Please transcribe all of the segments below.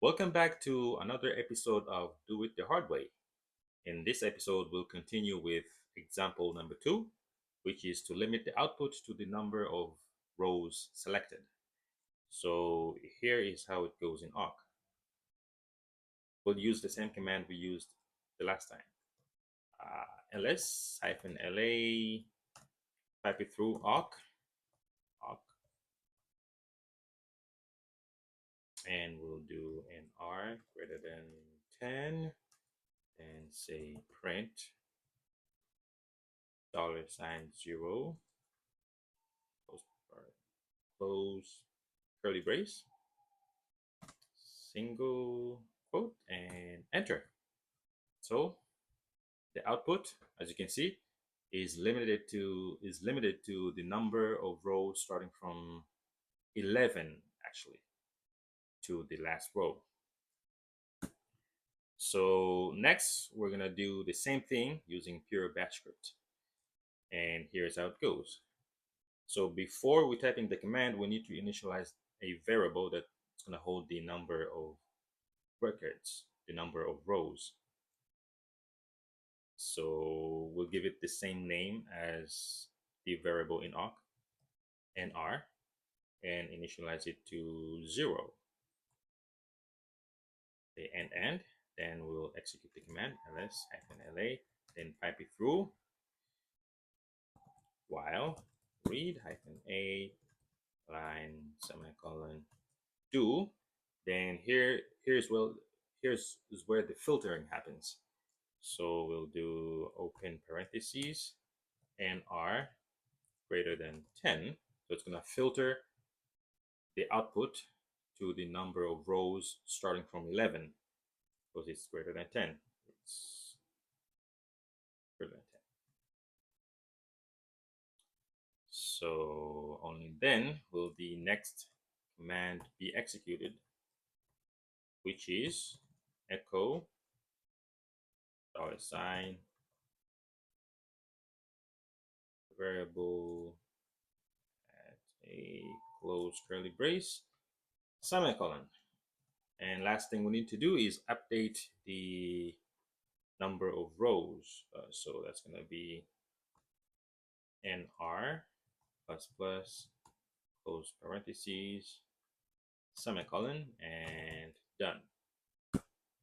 Welcome back to another episode of Do It the Hard Way. In this episode, we'll continue with example number two, which is to limit the output to the number of rows selected. So here is how it goes in awk. We'll use the same command we used the last time. ls-la, type it through awk, and we'll do an r greater than 10 and say print $0 close, close curly brace, single quote, and enter. So the output, as you can see, is limited to the number of rows starting from 11 actually to the last row. So next we're gonna do the same thing using pure batch script, and here's how it goes. So before we type in the command, we need to initialize a variable that's going to hold the number of records, the number of rows. So we'll give it the same name as the variable in awk, nr, and initialize it to 0. The end, then we'll execute the command ls-la, then pipe it through while read-a line semicolon do. Then here's where the filtering happens. So we'll do open parentheses nr greater than 10. So it's going to filter the output to the number of rows starting from 11 because it's greater than 10. It's greater than 10. So only then will the next command be executed, which is echo $, variable at a close curly brace, semicolon. And last thing we need to do is update the number of rows. So that's going to be nr plus plus close parentheses, semicolon, and done.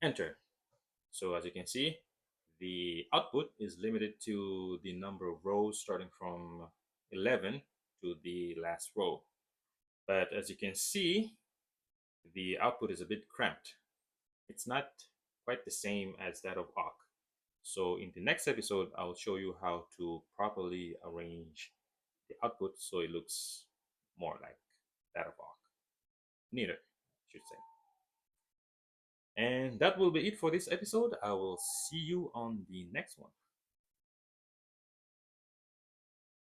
Enter. So as you can see, the output is limited to the number of rows starting from 11 to the last row. But as you can see, the output is a bit cramped. It's not quite the same as that of awk. So in the next episode, I'll show you how to properly arrange the output so it looks more like that of awk. Neater, I should say. And that will be it for this episode. I will see you on the next one.